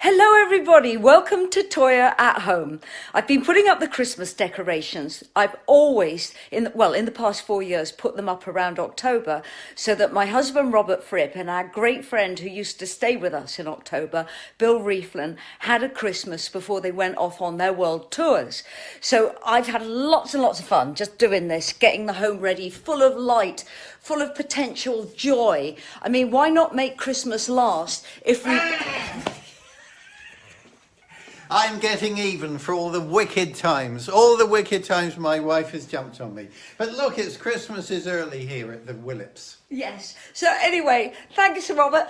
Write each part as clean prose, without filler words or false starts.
Hello everybody, welcome to Toyah at Home. I've been putting up the Christmas decorations. I've always, in the past 4 years, put them up around October so that my husband Robert Fripp and our great friend who used to stay with us in October, Bill Reeflin, had a Christmas before they went off on their world tours. So I've had lots and lots of fun just doing this, getting the home ready, full of light, full of potential joy. I mean, why not make Christmas last if we... I'm getting even for all the wicked times my wife has jumped on me. But look, it's Christmas is early here at the Willips. Yes. So anyway, thanks, Robert.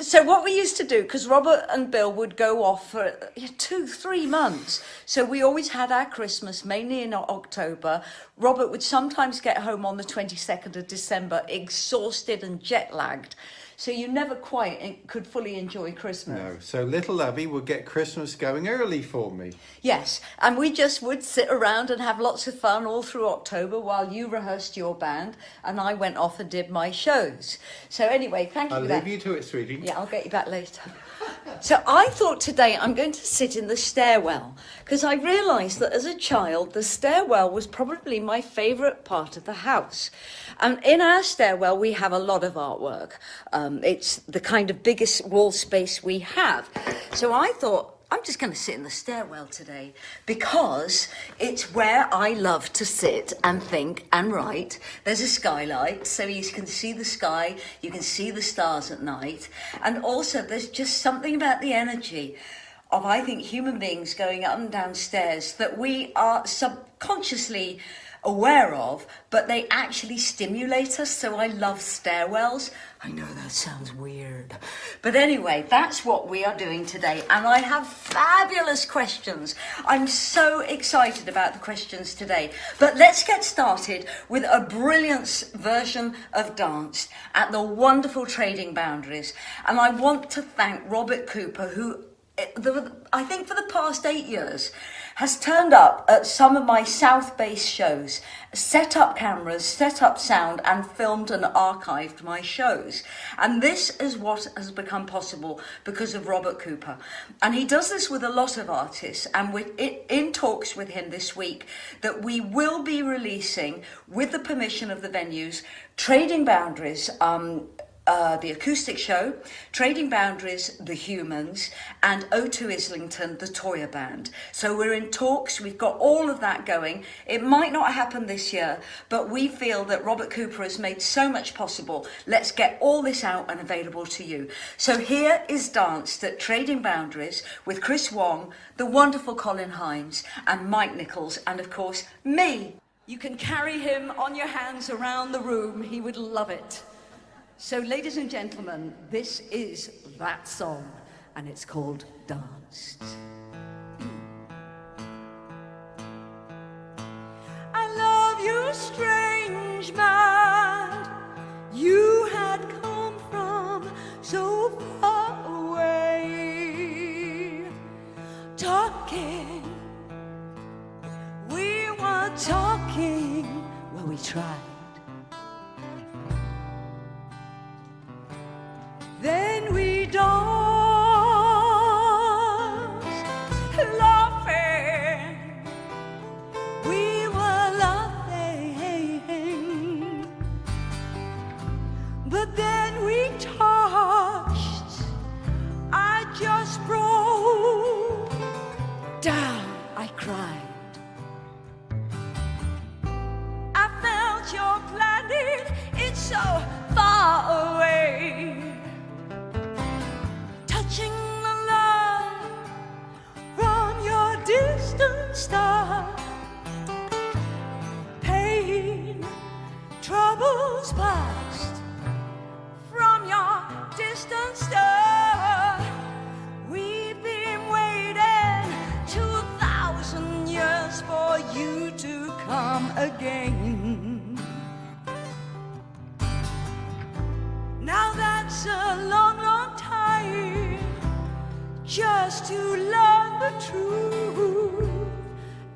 So what we used to do, because Robert and Bill would go off for 2-3 months. So we always had our Christmas mainly in October. Robert would sometimes get home on the 22nd of December, exhausted and jet lagged. So you never quite could fully enjoy Christmas. No, so little Abby would get Christmas going early for me. Yes, and we just would sit around and have lots of fun all through October while you rehearsed your band and I went off and did my shows. So anyway, thank you I'll for that. leave you to it, sweetie. Yeah, I'll get you back later. So I thought today I'm going to sit in the stairwell because I realised that as a child the stairwell was probably my favourite part of the house. And in our stairwell we have a lot of artwork. It's the kind of biggest wall space we have. So I thought I'm just going to sit in the stairwell today because it's where I love to sit and think and write. There's a skylight, so you can see the sky, you can see the stars at night. And also there's just something about the energy of, I think, human beings going up and down stairs that we are subconsciously aware of, but they actually stimulate us. So I love stairwells. I know that sounds weird, but anyway, that's what we are doing today, and I have fabulous questions. I'm so excited about the questions today, but let's get started with a brilliant version of Dance at the wonderful Trading Boundaries. And I want to thank Robert Cooper, who I think for the past 8 years has turned up at some of my South-based shows, set up cameras, set up sound, and filmed and archived my shows. And this is what has become possible because of Robert Cooper. And he does this with a lot of artists, and in talks with him this week that we will be releasing, with the permission of the venues, Trading Boundaries, the acoustic show, Trading Boundaries, the Humans, and O2 Islington, the Toyah band. So we're in talks, we've got all of that going. It might not happen this year, but we feel that Robert Cooper has made so much possible. Let's get all this out and available to you. So here is Danced at Trading Boundaries with Chris Wong, the wonderful Colin Hines, and Mike Nichols, and of course, me. You can carry him on your hands around the room. He would love it. So, ladies and gentlemen, this is that song, and it's called Danced. I love you, strange man. You had come from so far away. Talking, we were talking, well, we tried. Then we danced, laughing. We were laughing. But then we touched. I just broke down. I cried. I felt your planet. It's so far away. Touching the love from your distant star. Pain, troubles past from your distant star. We've been waiting 2,000 years for you to come again. Now that's a long, long time just to learn the truth,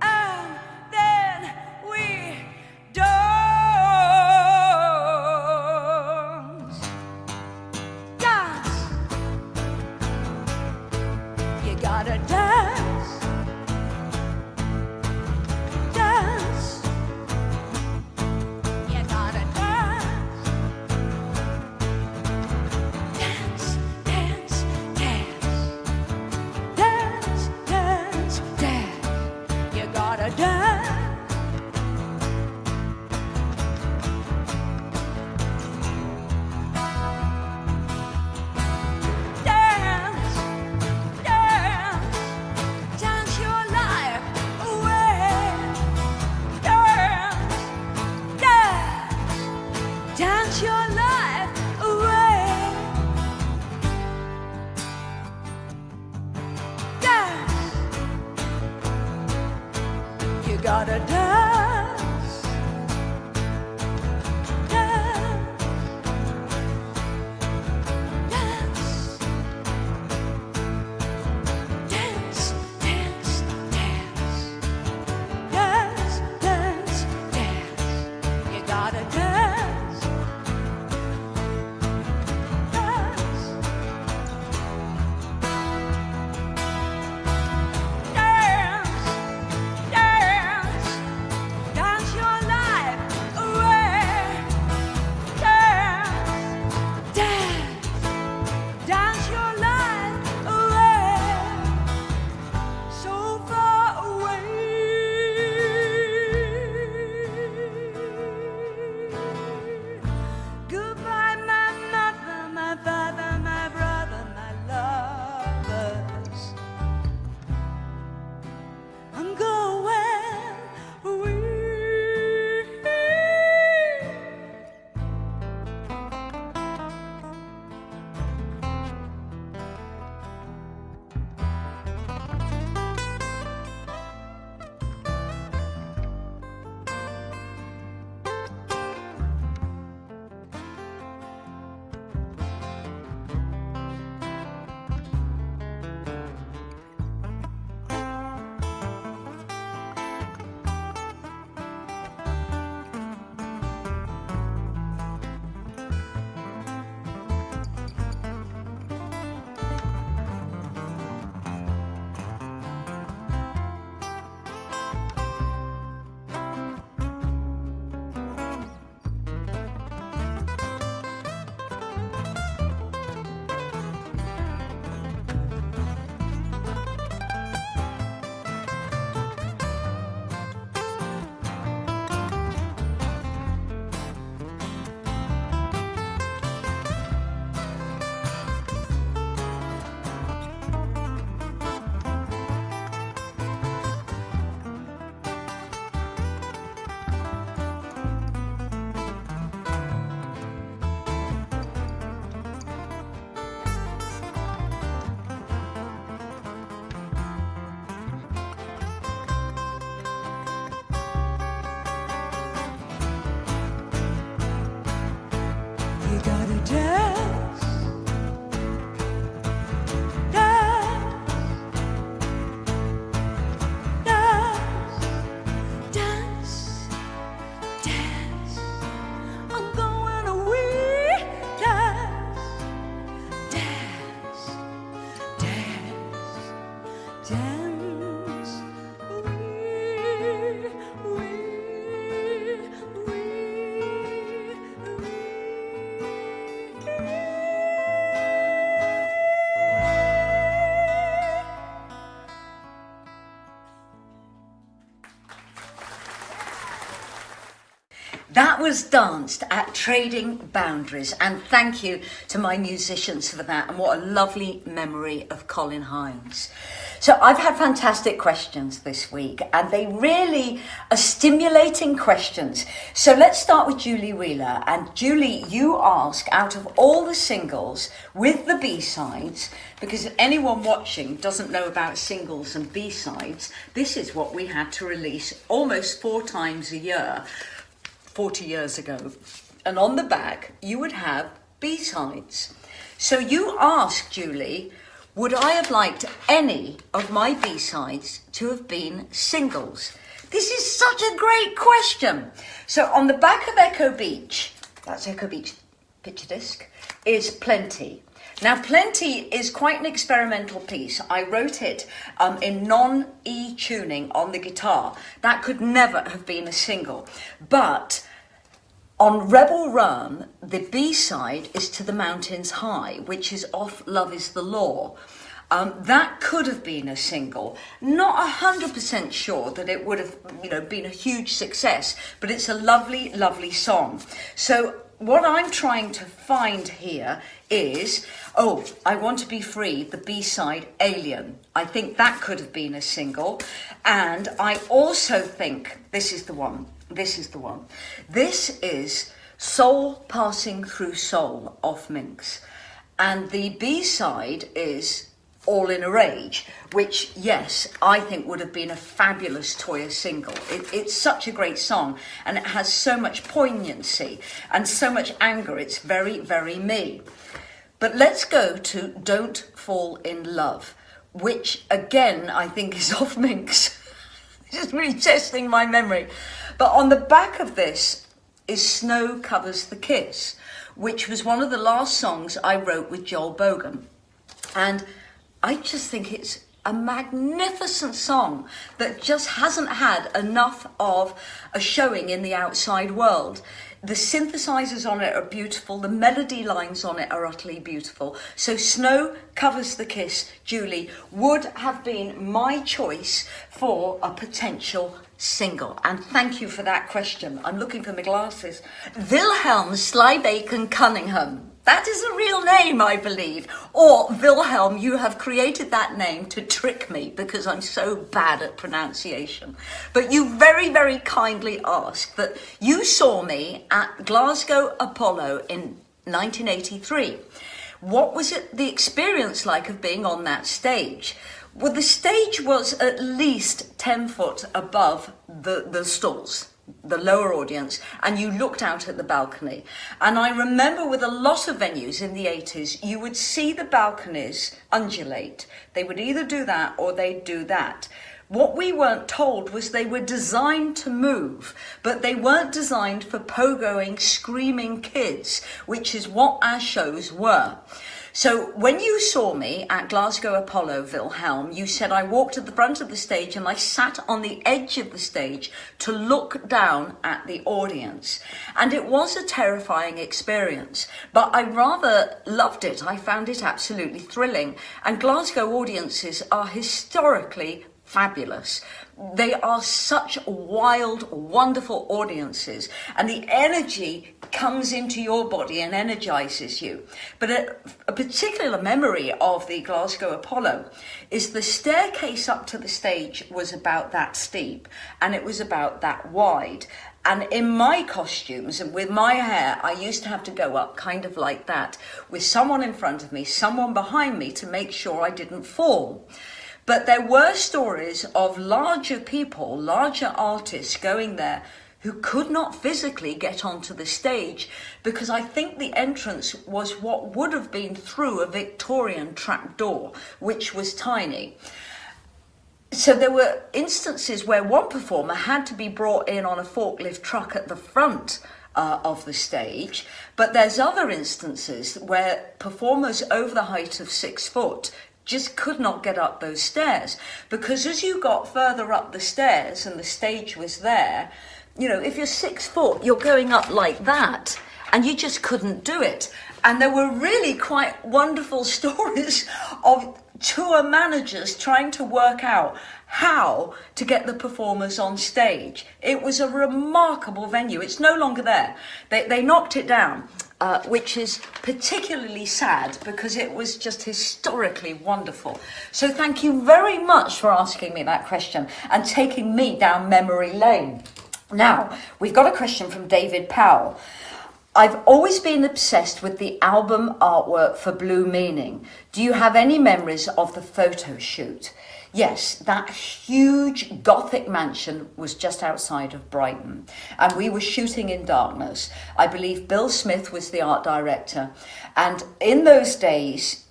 and then we dance, dance. gotta dance, dance. You gotta dance, dance, dance, dance, dance, dance, dance. You gotta dance. Gotta dance, dance, dance, dance, dance, dance, dance, dance, dance. You gotta dance, dance, dance, dance. Dance your life away. Dance, dance, dance your life away. So far away. Goodbye, my mother, my father, my brother, my lovers. I'm going away. You gotta dance, dance, dance, dance, dance. I'm going away. Dance, dance, dance, dance. That was danced at Trading Boundaries, and thank you to my musicians for that, and what a lovely memory of Colin Hines. So I've had fantastic questions this week, and they really are stimulating questions. So let's start with Julie Wheeler. And Julie, you ask, out of all the singles with the B-sides, because if anyone watching doesn't know about singles and B-sides, this is what we had to release almost 4 times a year, 40 years ago. And on the back, you would have B-sides. So you asked, Julie, would I have liked any of my B-sides to have been singles? This is such a great question. So on the back of Echo Beach, that's Echo Beach picture disc, is Plenty. Now, Plenty is quite an experimental piece. I wrote it in non-E tuning on the guitar. That could never have been a single. But on Rebel Run, the B-side is To the Mountains High, which is off Love is the Law. That could have been a single. Not 100% sure that it would have, been a huge success, but it's a lovely, lovely song. So what I'm trying to find here is, I Want to Be Free, the B-side, Alien. I think that could have been a single. And I also think this is the one. This is Soul Passing Through Soul off Minx. And the B-side is All in a Rage, which, yes, I think would have been a fabulous Toyah single. It's such a great song, and it has so much poignancy and so much anger. It's very, very me. But let's go to Don't Fall in Love, which, again, I think is off Minx. Just really testing my memory. But on the back of this is Snow Covers the Kiss, which was one of the last songs I wrote with Joel Bogan. And I just think it's a magnificent song that just hasn't had enough of a showing in the outside world. The synthesizers on it are beautiful. The melody lines on it are utterly beautiful. So Snow Covers the Kiss, Julie, would have been my choice for a potential single. And thank you for that question. I'm looking for my glasses. Wilhelm Slybacon Cunningham. That is a real name, I believe. Or, Wilhelm, you have created that name to trick me because I'm so bad at pronunciation. But you very, very kindly asked that you saw me at Glasgow Apollo in 1983. What was the experience like of being on that stage? Well, the stage was at least 10 foot above the stalls, the lower audience, and you looked out at the balcony. And I remember with a lot of venues in the 80s, you would see the balconies undulate. They would either do that or they'd do that. What we weren't told was they were designed to move, but they weren't designed for pogoing, screaming kids, which is what our shows were. So when you saw me at Glasgow Apollo, Wilhelm, you said I walked to the front of the stage and I sat on the edge of the stage to look down at the audience. And it was a terrifying experience, but I rather loved it. I found it absolutely thrilling. And Glasgow audiences are historically fabulous. They are such wild, wonderful audiences, and the energy comes into your body and energizes you. But a particular memory of the Glasgow Apollo is the staircase up to the stage was about that steep, and it was about that wide. And in my costumes and with my hair, I used to have to go up kind of like that, with someone in front of me, someone behind me, to make sure I didn't fall. But there were stories of larger people, larger artists going there who could not physically get onto the stage because I think the entrance was what would have been through a Victorian trapdoor, which was tiny. So there were instances where one performer had to be brought in on a forklift truck at the front of the stage, but there's other instances where performers over the height of 6 foot just could not get up those stairs, because as you got further up the stairs and the stage was there, if you're 6 foot, you're going up like that, and you just couldn't do it. And there were really quite wonderful stories of tour managers trying to work out how to get the performers on stage. It was a remarkable venue. It's no longer there. They knocked it down. Which is particularly sad because it was just historically wonderful. So thank you very much for asking me that question and taking me down memory lane. Now, we've got a question from David Powell. I've always been obsessed with the album artwork for Blue Meaning. Do you have any memories of the photo shoot? Yes, that huge Gothic mansion was just outside of Brighton, and we were shooting in darkness. I believe Bill Smith was the art director, and in those days,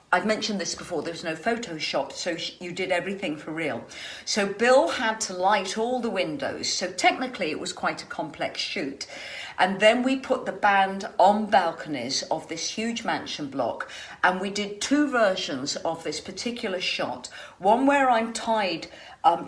I've mentioned this before, there was no Photoshop, so you did everything for real. So Bill had to light all the windows, so technically it was quite a complex shoot. And then we put the band on balconies of this huge mansion block, and we did 2 versions of this particular shot. One where I'm tied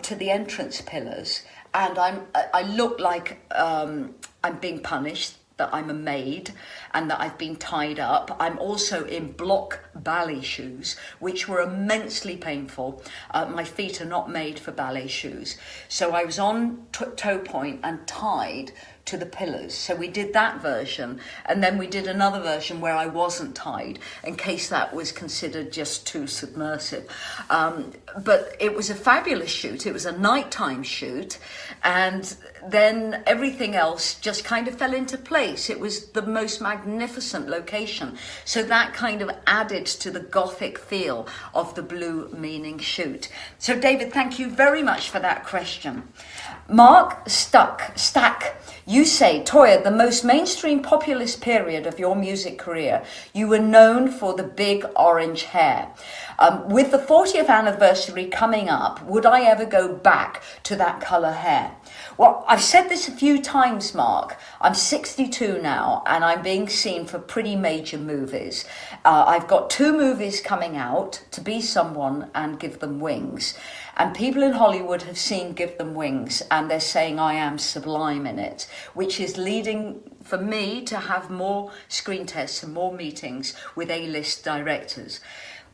to the entrance pillars, and I look like I'm being punished, that I'm a maid and that I've been tied up. I'm also in block ballet shoes, which were immensely painful. My feet are not made for ballet shoes. So I was on toe point and tied to the pillars. So we did that version, and then we did another version where I wasn't tied, in case that was considered just too submersive. But it was a fabulous shoot. It was a nighttime shoot, and then everything else just kind of fell into place. It was the most magnificent location. So that kind of added to the gothic feel of the Blue Meaning shoot. So David, thank you very much for that question. Mark Stack, you say, Toyah, the most mainstream populist period of your music career, you were known for the big orange hair. With the 40th anniversary coming up, would I ever go back to that colour hair? Well, I've said this a few times, Mark. I'm 62 now, and I'm being seen for pretty major movies. I've got 2 movies coming out, To Be Someone and Give Them Wings. And people in Hollywood have seen Give Them Wings, and they're saying I am sublime in it, which is leading for me to have more screen tests and more meetings with A-list directors.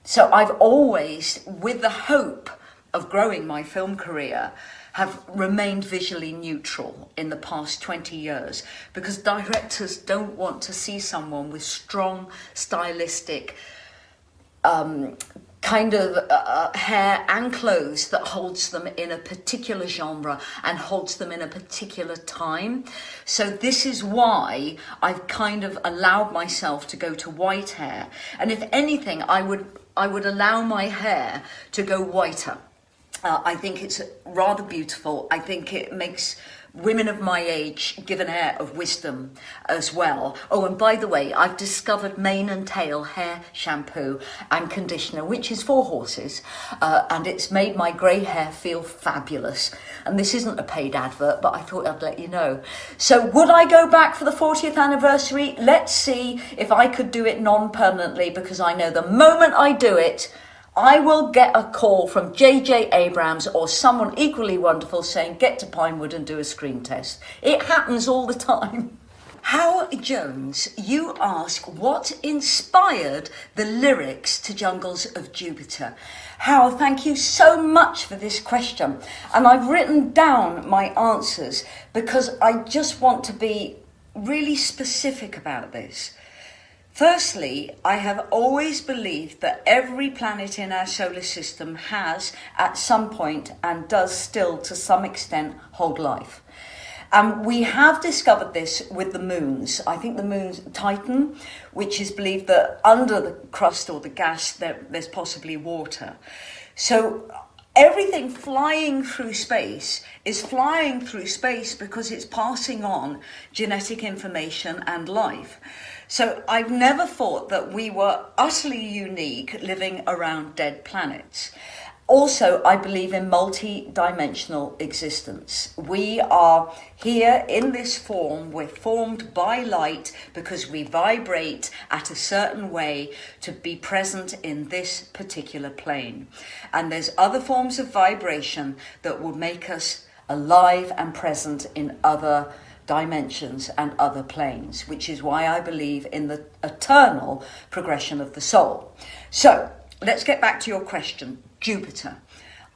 So I've always, with the hope of growing my film career, have remained visually neutral in the past 20 years, because directors don't want to see someone with strong stylistic kind of hair and clothes that holds them in a particular genre and holds them in a particular time. So this is why I've kind of allowed myself to go to white hair. And if anything, I would allow my hair to go whiter. I think it's rather beautiful. I think it makes women of my age give an air of wisdom as well. Oh, and by the way, I've discovered mane and tail hair shampoo and conditioner, which is for horses, and it's made my grey hair feel fabulous. And this isn't a paid advert, but I thought I'd let you know. So would I go back for the 40th anniversary? Let's see if I could do it non-permanently, because I know the moment I do it, I will get a call from J.J. Abrams or someone equally wonderful saying, get to Pinewood and do a screen test. It happens all the time. Howard Jones, you ask, what inspired the lyrics to Jungles of Jupiter? Howard, thank you so much for this question. And I've written down my answers because I just want to be really specific about this. Firstly, I have always believed that every planet in our solar system has, at some point, and does still to some extent, hold life. We have discovered this with the moons. I think the moon's Titan, which is believed that under the crust or the gas there's possibly water. So everything flying through space is flying through space because it's passing on genetic information and life. So I've never thought that we were utterly unique living around dead planets. Also, I believe in multi-dimensional existence. We are here in this form. We're formed by light because we vibrate at a certain way to be present in this particular plane. And there's other forms of vibration that will make us alive and present in other dimensions and other planes, which is why I believe in the eternal progression of the soul. So let's get back to your question. Jupiter.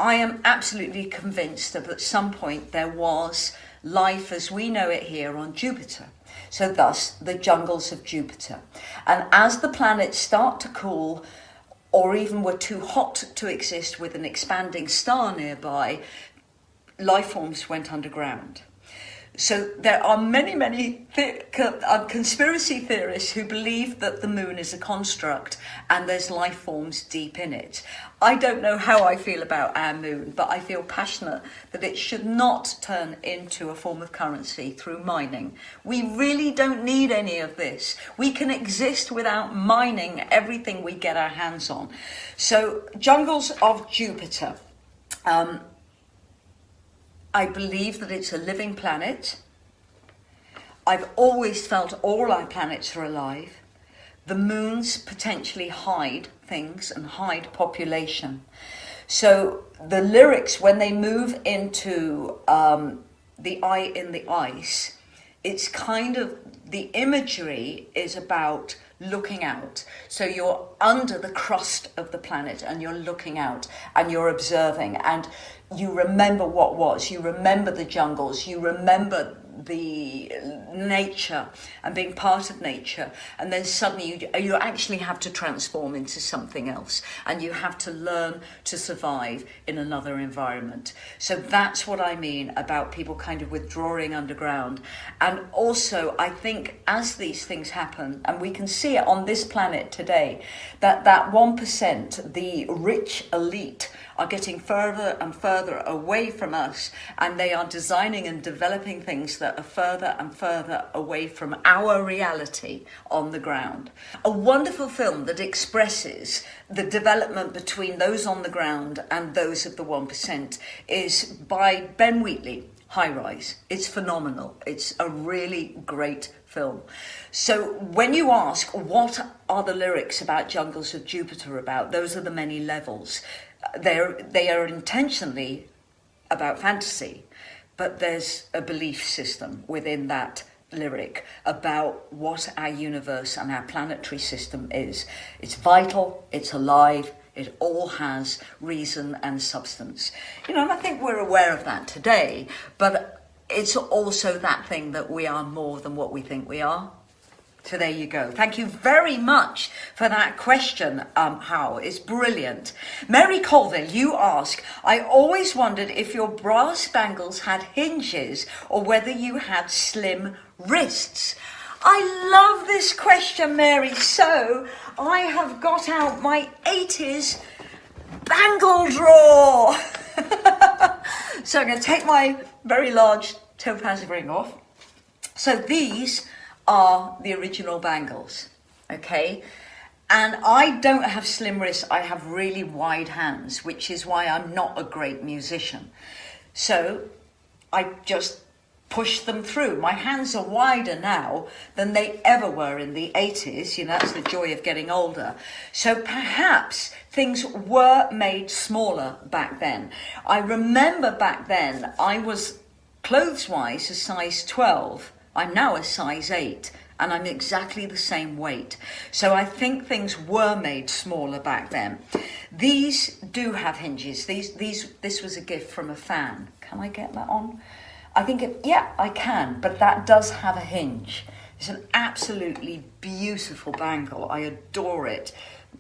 I am absolutely convinced that at some point there was life as we know it here on Jupiter. So thus the jungles of Jupiter. And as the planets start to cool, or even were too hot to exist with an expanding star nearby, life forms went underground. So there are many conspiracy theorists who believe that the moon is a construct and there's life forms deep in it. I don't know how I feel about our moon, but I feel passionate that it should not turn into a form of currency through mining. We really don't need any of this. We can exist without mining everything we get our hands on. So, jungles of Jupiter. I believe that it's a living planet. I've always felt all our planets are alive. The moons potentially hide things and hide population. So the lyrics, when they move into the eye in the ice, it's kind of, the imagery is about looking out. So you're under the crust of the planet and you're looking out and you're observing and you remember what was, you remember the jungles, you remember the nature and being part of nature, and then suddenly you actually have to transform into something else and you have to learn to survive in another environment. So that's what I mean about people kind of withdrawing underground. And also I think as these things happen, and we can see it on this planet today, that 1%, the rich elite, are getting further and further away from us, and they are designing and developing things that are further and further away from our reality on the ground. A wonderful film that expresses the development between those on the ground and those of the 1% is by Ben Wheatley, High Rise. It's phenomenal. It's a really great film. So when you ask what are the lyrics about Jungles of Jupiter about, those are the many levels. They are intentionally about fantasy, but there's a belief system within that lyric about what our universe and our planetary system is. It's vital, it's alive, it all has reason and substance. You know, and I think we're aware of that today, but it's also that thing that we are more than what we think we are. So there you go. Thank you very much for that question, Hal. It's brilliant. Mary Colville, you ask, I always wondered if your brass bangles had hinges or whether you had slim wrists. I love this question, Mary. So I have got out my 80s bangle drawer. So I'm going to take my very large topaz ring off. So these are the original bangles, okay? And I don't have slim wrists, I have really wide hands, which is why I'm not a great musician. So I just push them through. My hands are wider now than they ever were in the 80s. You know, that's the joy of getting older. So perhaps things were made smaller back then. I remember back then I was clothes-wise a size 12. I'm now a size 8 and I'm exactly the same weight. So I think things were made smaller back then. These do have hinges. This was a gift from a fan. Can I get that on? I think, yeah, I can, but that does have a hinge. It's an absolutely beautiful bangle. I adore it.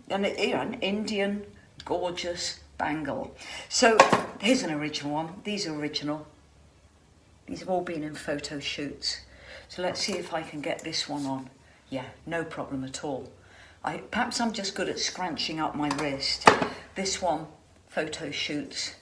And an Indian, gorgeous bangle. So here's an original one. These are original. These have all been in photo shoots. So let's see if I can get this one on. Yeah, no problem at all. Perhaps I'm just good at scrunching up my wrist. This one, photo shoots.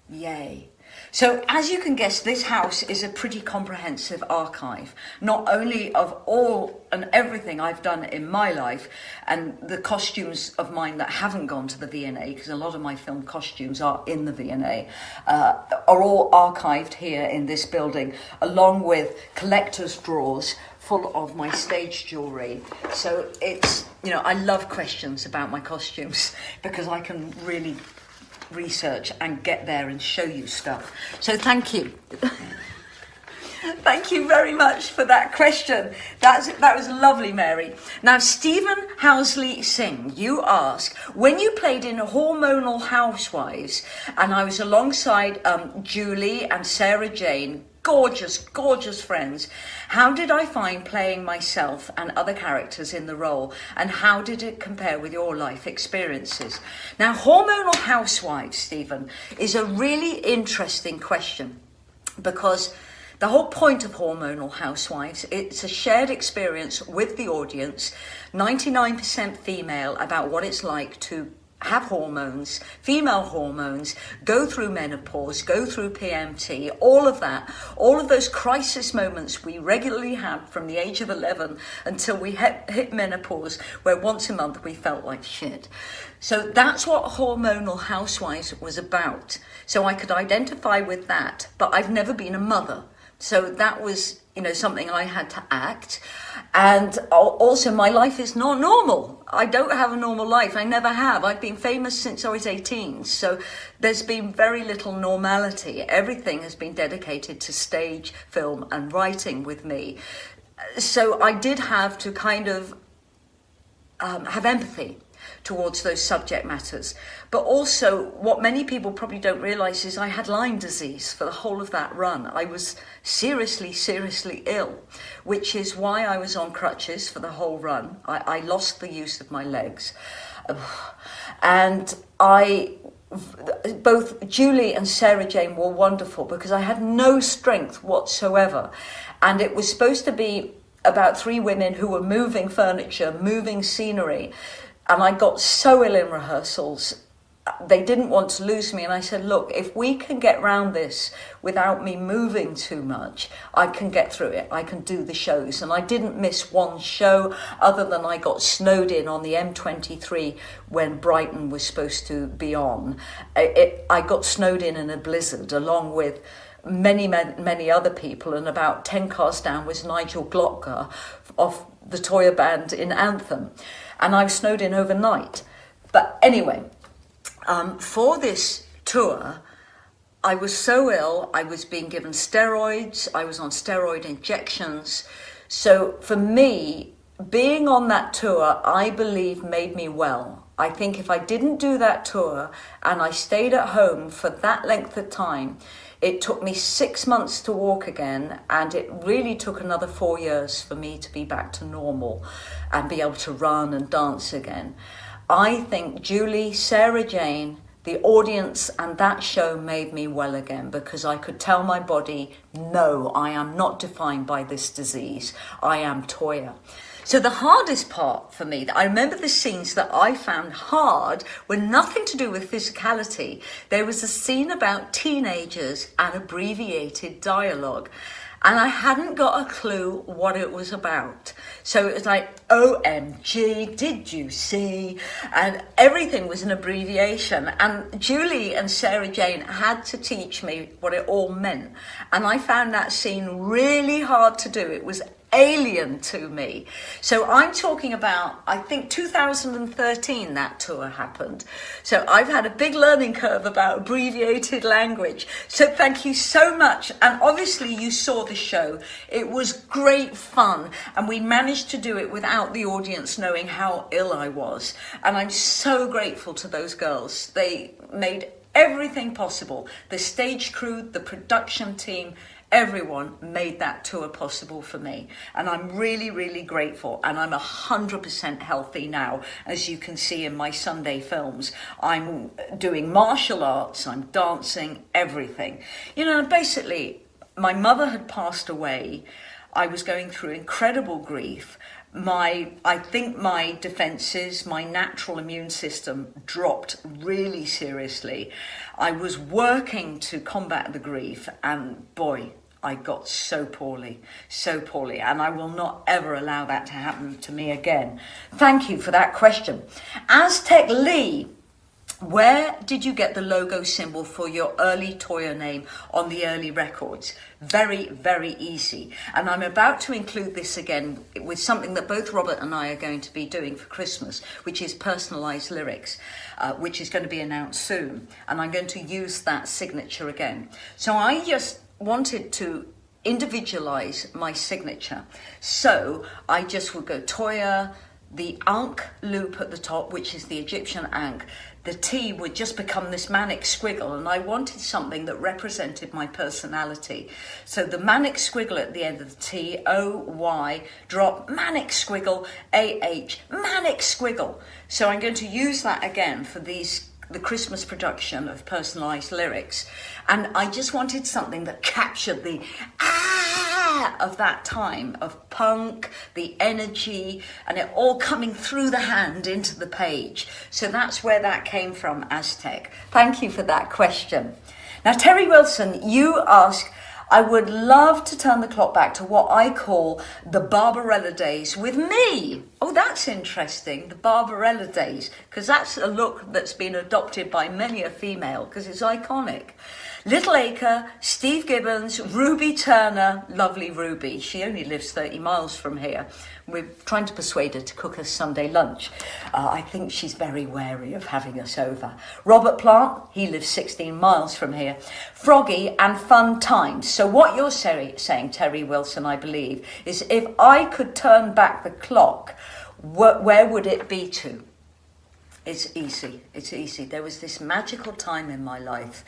Yay. So as you can guess, this house is a pretty comprehensive archive, not only of all and everything I've done in my life and the costumes of mine that haven't gone to the V&A, because a lot of my film costumes are in the V&A, are all archived here in this building, along with collector's drawers full of my stage jewellery. So it's, you know, I love questions about my costumes because I can really research and get there and show you stuff. So thank you. Thank you very much for that question. That was lovely, Mary. Now, Stephen Housley Singh, you ask, when you played in Hormonal Housewives, and I was alongside Julie and Sarah Jane, gorgeous, gorgeous friends, how did I find playing myself and other characters in the role, and how did it compare with your life experiences? Now, Hormonal Housewives, Stephen, is a really interesting question because The whole point of Hormonal Housewives, it's a shared experience with the audience, 99% female, about what it's like to have hormones, female hormones, go through menopause, go through PMT, all of that, all of those crisis moments we regularly had from the age of 11 until we hit menopause, where once a month we felt like shit. So that's what Hormonal Housewives was about. So I could identify with that, but I've never been a mother. So that was, something I had to act. And also my life is not normal. I don't have a normal life. I never have. I've been famous since I was 18. So there's been very little normality. Everything has been dedicated to stage, film and writing with me. So I did have to kind of have empathy towards those subject matters. But also what many people probably don't realize is I had Lyme disease for the whole of that run. I was seriously, seriously ill, which is why I was on crutches for the whole run. I lost the use of my legs. And both Julie and Sarah Jane were wonderful because I had no strength whatsoever. And it was supposed to be about 3 women who were moving furniture, moving scenery. And I got so ill in rehearsals, they didn't want to lose me. And I said, look, if we can get round this without me moving too much, I can get through it. I can do the shows. And I didn't miss one show other than I got snowed in on the M23 when Brighton was supposed to be on. I got snowed in a blizzard along with many other people, and about 10 cars down was Nigel Glocker of the Toyah band in Anthem. And I was snowed in overnight. But anyway, for this tour, I was so ill. I was being given steroids. I was on steroid injections. So for me, being on that tour, I believe made me well. I think if I didn't do that tour and I stayed at home for that length of time, it took me 6 months to walk again, and it really took another 4 years for me to be back to normal and be able to run and dance again. I think Julie, Sarah Jane, the audience and that show made me well again because I could tell my body, no, I am not defined by this disease. I am Toyah. So the hardest part for me, I remember the scenes that I found hard were nothing to do with physicality. There was a scene about teenagers and abbreviated dialogue. And I hadn't got a clue what it was about. So it was like, OMG, did you see? And everything was an abbreviation. And Julie and Sarah Jane had to teach me what it all meant. And I found that scene really hard to do. It was alien to me. So I'm talking about, I think 2013 that tour happened. So I've had a big learning curve about abbreviated language. So thank you so much. And obviously you saw the show. It was great fun. And we managed to do it without the audience knowing how ill I was. And I'm so grateful to those girls. They made everything possible. The stage crew, the production team, everyone made that tour possible for me. And I'm really, really grateful. And I'm 100% healthy now, as you can see in my Sunday films. I'm doing martial arts, I'm dancing, everything. Basically, my mother had passed away. I was going through incredible grief. I think my defenses, my natural immune system dropped really seriously. I was working to combat the grief, and boy, I got so poorly, and I will not ever allow that to happen to me again. Thank you for that question. Aztec Lee, where did you get the logo symbol for your early Toyah name on the early records? Very, very easy. And I'm about to include this again with something that both Robert and I are going to be doing for Christmas, which is personalised lyrics, which is going to be announced soon. And I'm going to use that signature again. So I just wanted to individualize my signature. So I just would go Toyah, the Ankh loop at the top, which is the Egyptian Ankh. The T would just become this manic squiggle, and I wanted something that represented my personality. So the manic squiggle at the end of the T, O-Y, drop, manic squiggle, A-H, manic squiggle. So I'm going to use that again for the Christmas production of personalised lyrics. And I just wanted something that captured the air of that time, of punk, the energy, and it all coming through the hand into the page. So that's where that came from, Aztec. Thank you for that question. Now, Terry Wilson, you ask, I would love to turn the clock back to what I call the Barbarella days with me. Oh, that's interesting, the Barbarella days, because that's a look that's been adopted by many a female, because it's iconic. Little Acre, Steve Gibbons, Ruby Turner, lovely Ruby. She only lives 30 miles from here. We're trying to persuade her to cook us Sunday lunch. I think she's very wary of having us over. Robert Plant, he lives 16 miles from here. Froggy and Fun Times. So what you're saying, Terry Wilson, I believe, is if I could turn back the clock, where would it be to? It's easy. It's easy. There was this magical time in my life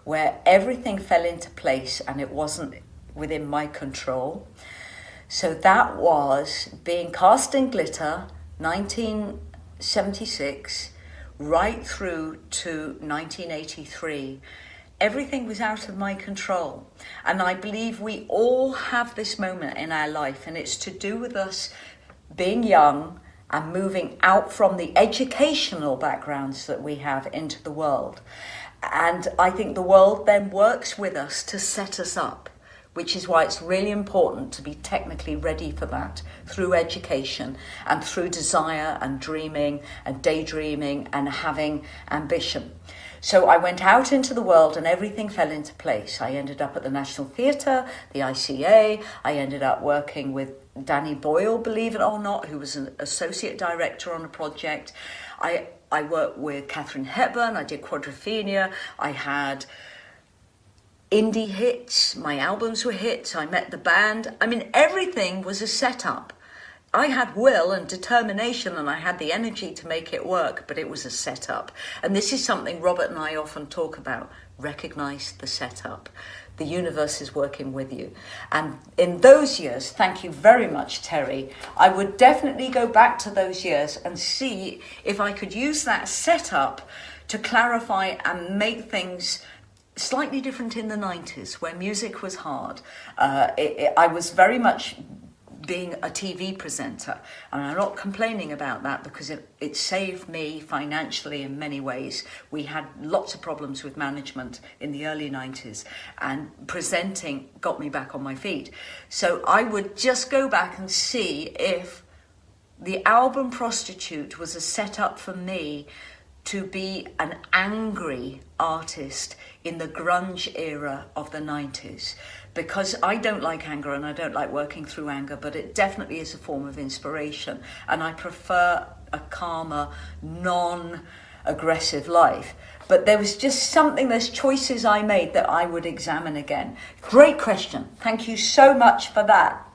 where everything fell into place and it wasn't within my control. So that was being cast in glitter, 1976, right through to 1983. Everything was out of my control. And I believe we all have this moment in our life, and it's to do with us being young and moving out from the educational backgrounds that we have into the world. And I think the world then works with us to set us up, which is why it's really important to be technically ready for that through education and through desire and dreaming and daydreaming and having ambition. So I went out into the world and everything fell into place. I ended up at the National Theatre, the ICA. I ended up working with Danny Boyle, believe it or not, who was an associate director on a project. I worked with Catherine Hepburn, I did Quadrophenia, I had indie hits, my albums were hits, I met the band. I mean, everything was a setup. I had will and determination and I had the energy to make it work, but it was a setup. And this is something Robert and I often talk about. Recognize the setup. The universe is working with you. And in those years, thank you very much, Terry, I would definitely go back to those years and see if I could use that setup to clarify and make things slightly different in the 90s, where music was hard. I was very much being a TV presenter, and I'm not complaining about that because it saved me financially in many ways. We had lots of problems with management in the early 90s, and presenting got me back on my feet. So I would just go back and see if the album Prostitute was a setup for me to be an angry artist in the grunge era of the 90s. Because I don't like anger and I don't like working through anger, but it definitely is a form of inspiration. And I prefer a calmer, non-aggressive life. But there was just something, there's choices I made that I would examine again. Great question. Thank you so much for that.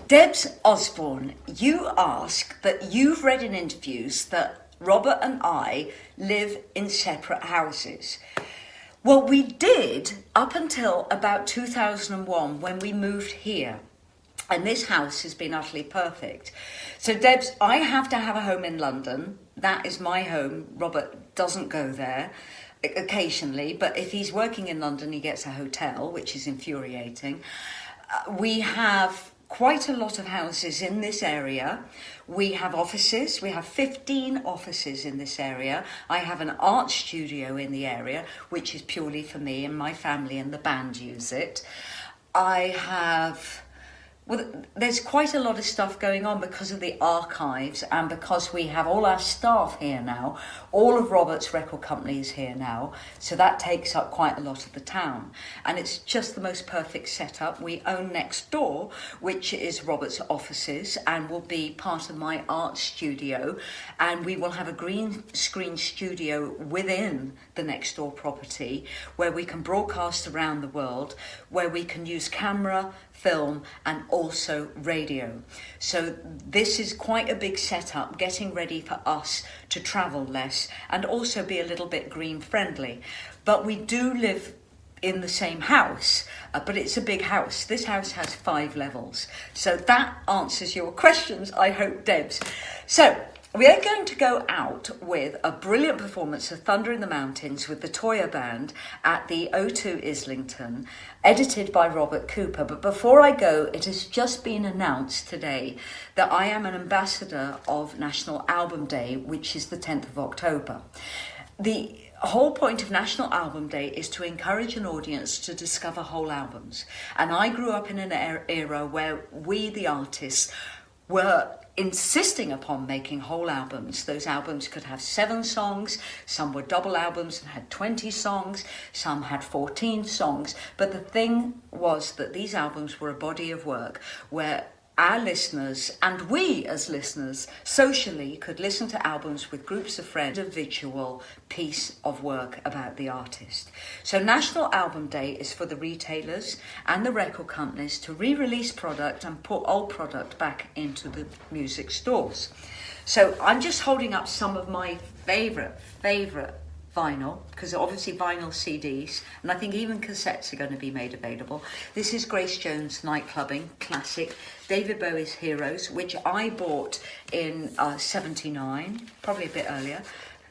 Debs Osborne, you ask that you've read in interviews that Robert and I live in separate houses. Well, we did up until about 2001 when we moved here. And this house has been utterly perfect. So, Debs, I have to have a home in London. That is my home. Robert doesn't go there occasionally, but if he's working in London, he gets a hotel, which is infuriating. We have quite a lot of houses in this area. We have offices. We have 15 offices in this area. I have an art studio in the area, which is purely for me and my family, and the band use it. There's quite a lot of stuff going on because of the archives and because we have all our staff here now. All of Robert's record company is here now, so that takes up quite a lot of the town. And it's just the most perfect setup. We own next door, which is Robert's offices and will be part of my art studio. And we will have a green screen studio within the next door property where we can broadcast around the world, where we can use camera, film and also radio. So this is quite a big setup, getting ready for us to travel less and also be a little bit green friendly. But we do live in the same house, but it's a big house. This house has 5 levels. So that answers your questions, I hope, Debs. So We are going to go out with a brilliant performance of Thunder in the Mountains with the Toyah Band at the O2 Islington, edited by Robert Cooper. But before I go, it has just been announced today that I am an ambassador of National Album Day, which is the 10th of October. The whole point of National Album Day is to encourage an audience to discover whole albums. And I grew up in an era where we, the artists, were insisting upon making whole albums. Those albums could have 7 songs, some were double albums and had 20 songs, some had 14 songs. But the thing was that these albums were a body of work where our listeners and we as listeners socially could listen to albums with groups of friends, a visual piece of work about the artist. So National Album Day is for the retailers and the record companies to re-release product and put old product back into the music stores. So I'm just holding up some of my favourite vinyl, because obviously vinyl CDs, and I think even cassettes are going to be made available. This is Grace Jones' Nightclubbing classic, David Bowie's Heroes, which I bought in 79, probably a bit earlier,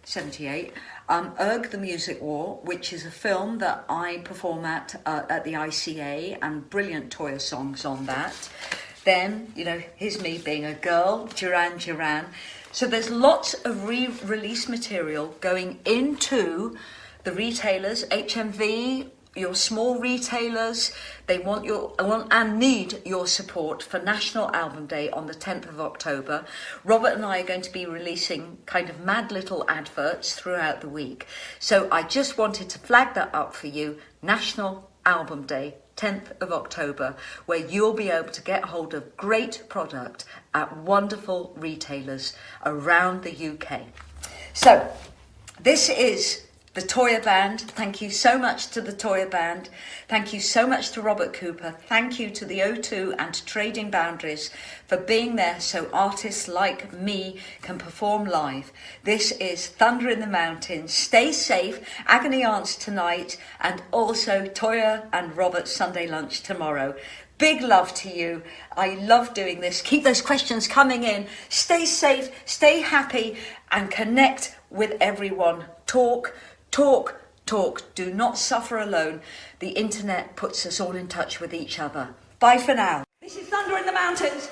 78. Erg the Music War, which is a film that I perform at the ICA, and brilliant Toyah songs on that. Then, you know, here's me being a girl, Duran Duran. So there's lots of re-release material going into the retailers, HMV, your small retailers. They want and need your support for National Album Day on the 10th of October. Robert and I are going to be releasing kind of mad little adverts throughout the week. So I just wanted to flag that up for you. National Album Day, 10th of October, where you'll be able to get hold of great product at wonderful retailers around the UK. So this is the Toyah Band. Thank you so much to the Toyah Band. Thank you so much to Robert Cooper. Thank you to the O2 and to Trading Boundaries for being there so artists like me can perform live. This is Thunder in the Mountains. Stay safe. Agony Aunts tonight, and also Toyah and Robert's Sunday lunch tomorrow. Big love to you. I love doing this. Keep those questions coming in. Stay safe, stay happy, and connect with everyone. Talk. Do not suffer alone. The internet puts us all in touch with each other. Bye for now. This is Thunder in the Mountains.